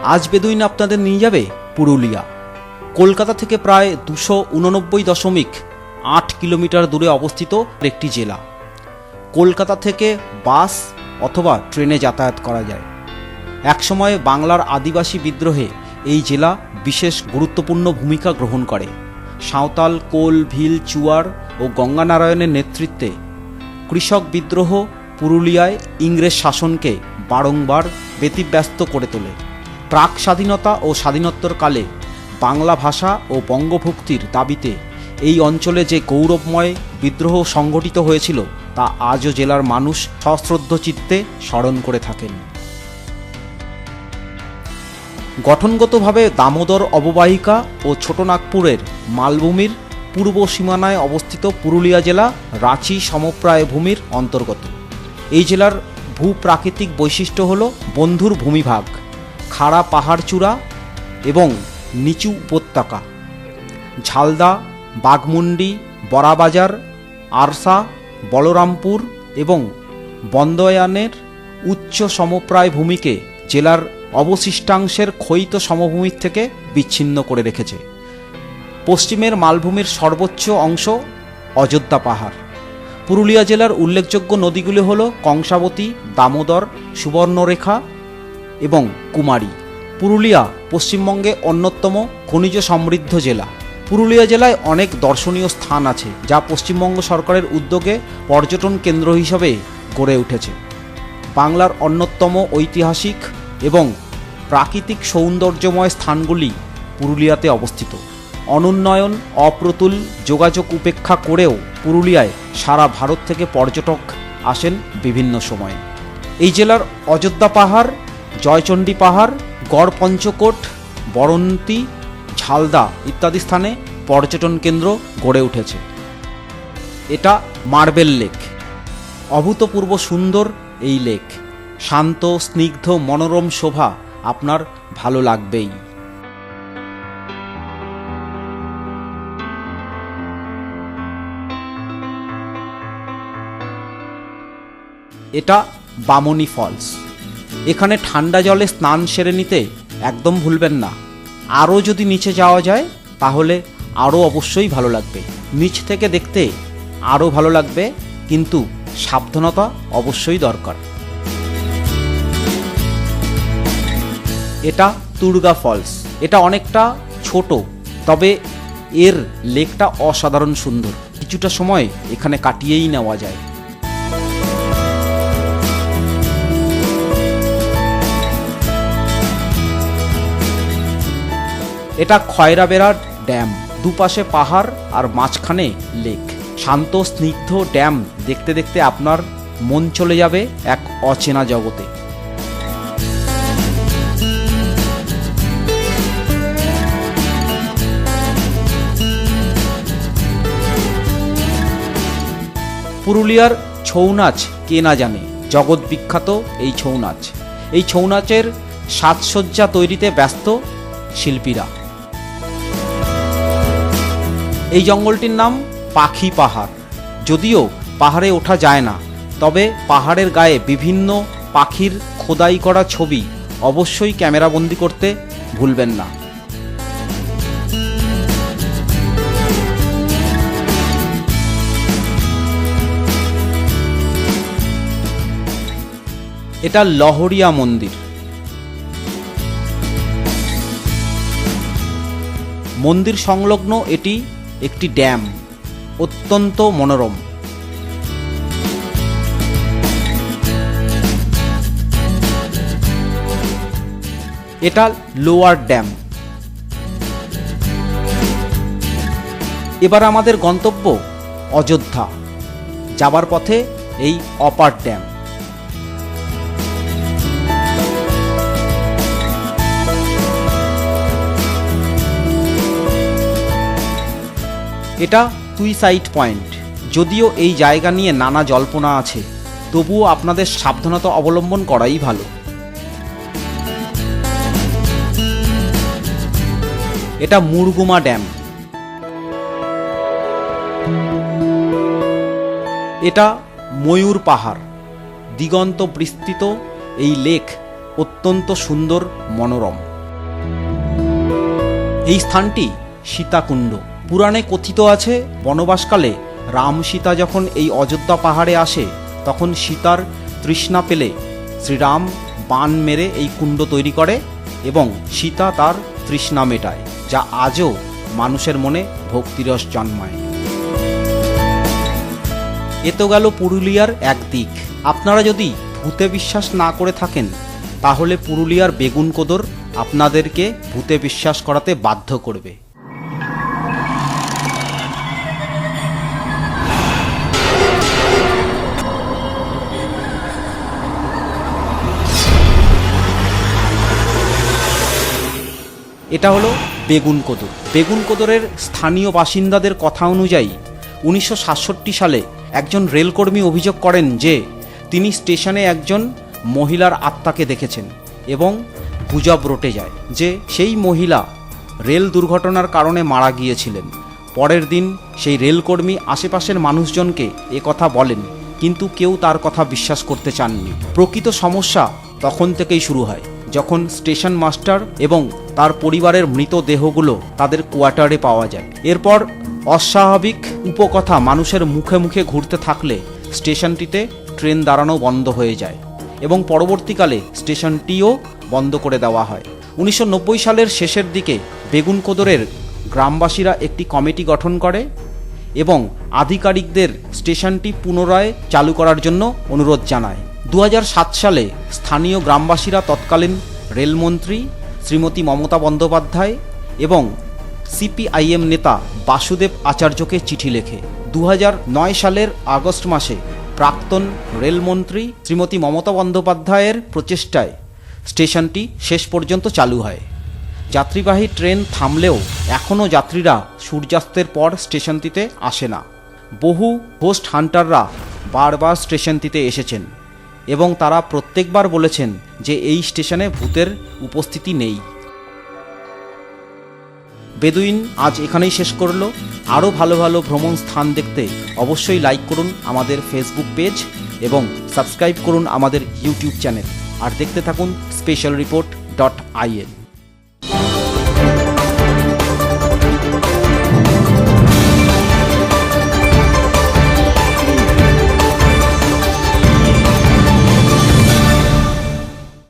আজ বেদুইন আপনাদের নিয়ে যাবে পুরুলিয়া। কলকাতা থেকে প্রায় 289.8 কিলোমিটার দূরে অবস্থিত একটি জেলা। কলকাতা থেকে বাস অথবা ট্রেনে যাতায়াত করা যায়। একসময় বাংলার আদিবাসী বিদ্রোহে এই জেলা বিশেষ গুরুত্বপূর্ণ ভূমিকা গ্রহণ করে। সাঁওতাল, কোল, ভিল, চুয়ার ও গঙ্গানারায়ণের নেতৃত্বে কৃষক বিদ্রোহ পুরুলিয়ায় ইংরেজ শাসনকে বারংবার ব্যতিব্যস্ত করে তোলে। প্রাক স্বাধীনতা ও স্বাধীনোত্তর কালে বাংলা ভাষা ও বঙ্গভুক্তির দাবিতে এই অঞ্চলে যে গৌরবময় বিদ্রোহ সংগঠিত হয়েছিল তা আজও জেলার মানুষ সশ্রদ্ধ চিত্তে স্মরণ করে থাকেন। গঠনগতভাবে দামোদর অববাহিকা ও ছোটনাগপুরের মালভূমির পূর্ব সীমানায় অবস্থিত পুরুলিয়া জেলা রাঁচি সমপ্রায় ভূমির অন্তর্গত। এই জেলার ভূপ্রাকৃতিক বৈশিষ্ট্য হল বন্ধুর ভূমিভাগ, খাড়া পাহাড়চূড়া এবং নিচু উপত্যকা। ঝালদা, বাঘমুন্ডি, বড়াবাজার, আরসা, বলরামপুর এবং বন্দয়ানের উচ্চ সমপ্রায় ভূমিকে জেলার অবশিষ্টাংশের ক্ষয়িত সমভূমির থেকে বিচ্ছিন্ন করে রেখেছে। পশ্চিমের মালভূমির সর্বোচ্চ অংশ অযোধ্যা পাহাড়। পুরুলিয়া জেলার উল্লেখযোগ্য নদীগুলি হল কংসাবতী, দামোদর, সুবর্ণরেখা এবং কুমারী। পুরুলিয়া পশ্চিমবঙ্গে অন্যতম খনিজ সমৃদ্ধ জেলা। পুরুলিয়া জেলায় অনেক দর্শনীয় স্থান আছে যা পশ্চিমবঙ্গ সরকারের উদ্যোগে পর্যটন কেন্দ্র হিসাবে গড়ে উঠেছে। বাংলার অন্যতম ঐতিহাসিক এবং প্রাকৃতিক সৌন্দর্যময় স্থানগুলি পুরুলিয়াতে অবস্থিত। অনুন্নয়ন, অপ্রতুল যোগাযোগ উপেক্ষা করেও পুরুলিয়ায় সারা ভারত থেকে পর্যটক আসেন বিভিন্ন সময়ে। এই জেলার অযোধ্যা পাহাড়, জয়চণ্ডী পাহাড়, গড় পঞ্চকোট, বরন্তী, ঝালদা ইত্যাদি স্থানে পর্যটন কেন্দ্র গড়ে উঠেছে। এটা মার্বেল লেক। অভূতপূর্ব সুন্দর এই লেক। শান্ত, স্নিগ্ধ, মনোরম শোভা আপনার ভালো লাগবেই। এটা বামনী ফলস। এখানে ঠান্ডা জলে স্নান সেরে নিতে একদম ভুলবেন না। আরও যদি নিচে যাওয়া যায় তাহলে আরও অবশ্যই ভালো লাগবে। নিচ থেকে দেখতে আরও ভালো লাগবে, কিন্তু সাবধানতা অবশ্যই দরকার। এটা তুর্গা ফলস। এটা অনেকটা ছোট, তবে এর লেকটা অসাধারণ সুন্দর। কিছুটা সময় এখানে কাটিয়েই নেওয়া যায়। এটা খয়রাবেড়া ড্যাম। দুপাশে পাহাড় আর মাঝখানে লেক। শান্ত স্নিগ্ধ ড্যাম দেখতে দেখতে আপনার মন চলে যাবে এক অচেনা জগতে। পুরুলিয়ার ছৌ নাচ কে না জানে, জগৎ বিখ্যাত এই ছৌ নাচ। এই ছৌ নাচের সাজসজ্জা তৈরিতে ব্যস্ত শিল্পীরা। এই জঙ্গলটির নাম পাখি পাহাড়। যদিও পাহাড়ে ওঠা যায় না, তবে পাহাড়ের গায়ে বিভিন্ন পাখির খোদাই করা ছবি অবশ্যই ক্যামেরাবন্দি করতে ভুলবেন না। এটা লহরিয়া মন্দির। মন্দির সংলগ্ন এটি একটি ড্যাম, অত্যন্ত মনোরম। এটা লোয়ার ড্যাম। এবার আমাদের গন্তব্য অযোধ্যা। যাবার পথে এই অপার ড্যাম। এটা সুইসাইড পয়েন্ট। যদিও এই জায়গা নিয়ে নানা জল্পনা আছে, তবুও আপনাদের সাবধানতা অবলম্বন করাই ভালো। এটা মুরগুমা ড্যাম। এটা ময়ূর পাহাড়। দিগন্ত বিস্তৃত এই লেক অত্যন্ত সুন্দর, মনোরম। এই স্থানটি সীতাকুণ্ড। পুরাণে কথিত আছে, বনবাসকালে রাম সীতা যখন এই অযোধ্যা পাহাড়ে আসে তখন সীতার তৃষ্ণা পেলে শ্রীরাম বাণ মেরে এই কুণ্ড তৈরি করে এবং সীতা তার তৃষ্ণা মেটায়, যা আজও মানুষের মনে ভক্তিরস জন্মায়। এ তো গেল পুরুলিয়ার এক দিক। আপনারা যদি ভূতে বিশ্বাস না করে থাকেন তাহলে পুরুলিয়ার বেগুনকোদর আপনাদেরকে ভূতে বিশ্বাস করাতে বাধ্য করবে। এটা হলো বেগুনকোদর। বেগুনকোদরের স্থানীয় বাসিন্দাদের কথা অনুযায়ী 1967 সালে একজন রেলকর্মী অভিযোগ করেন যে তিনি স্টেশনে একজন মহিলার আত্মাকে দেখেছেন এবং গুজব রটে যায় যে সেই মহিলা রেল দুর্ঘটনার কারণে মারা গিয়েছিলেন। পরের দিন সেই রেলকর্মী আশেপাশের মানুষজনকে কথা বলেন, কিন্তু কেউ তার কথা বিশ্বাস করতে চাননি। প্রকৃত সমস্যা তখন থেকেই শুরু হয়, যখন স্টেশন মাস্টার এবং তার পরিবারের মৃতদেহগুলো তাদের কোয়ার্টারে পাওয়া যায়। এরপর অস্বাভাবিক উপকথা মানুষের মুখে মুখে ঘুরতে থাকলে স্টেশনটিতে ট্রেন দাঁড়ানো বন্ধ হয়ে যায় এবং পরবর্তীকালে স্টেশনটিও বন্ধ করে দেওয়া হয়। 1990 সালের শেষের দিকে বেগুনকোদরের গ্রামবাসীরা একটি কমিটি গঠন করে এবং আধিকারিকদের স্টেশনটি পুনরায় চালু করার জন্য অনুরোধ জানায়। 2007 সালে স্থানীয় গ্রামবাসীরা তৎকালীন রেলমন্ত্রী শ্রীমতী মমতা বন্দ্যোপাধ্যায় এবং সিপিআইএম নেতা বাসুদেব আচার্যকে চিঠি লেখে। 2009 সালের আগস্ট মাসে প্রাক্তন রেলমন্ত্রী শ্রীমতী মমতা বন্দ্যোপাধ্যায়ের প্রচেষ্টায় স্টেশনটি শেষ পর্যন্ত চালু হয়। যাত্রীবাহী ট্রেন থামলেও এখনও যাত্রীরা সূর্যাস্তের পর স্টেশনটিতে আসে না। বহু হোস্ট হান্টাররা বারবার স্টেশনটিতে এসেছেন এবং তারা প্রত্যেকবার বলেছেন যে এই স্টেশনে ভূতের উপস্থিতি নেই। বেদুইন আজ এখানেই শেষ করলো। আরও ভালো ভালো ভ্রমণ স্থান দেখতে অবশ্যই লাইক করুন আমাদের ফেসবুক পেজ এবং সাবস্ক্রাইব করুন আমাদের ইউটিউব চ্যানেল, আর দেখতে থাকুন specialreport.in।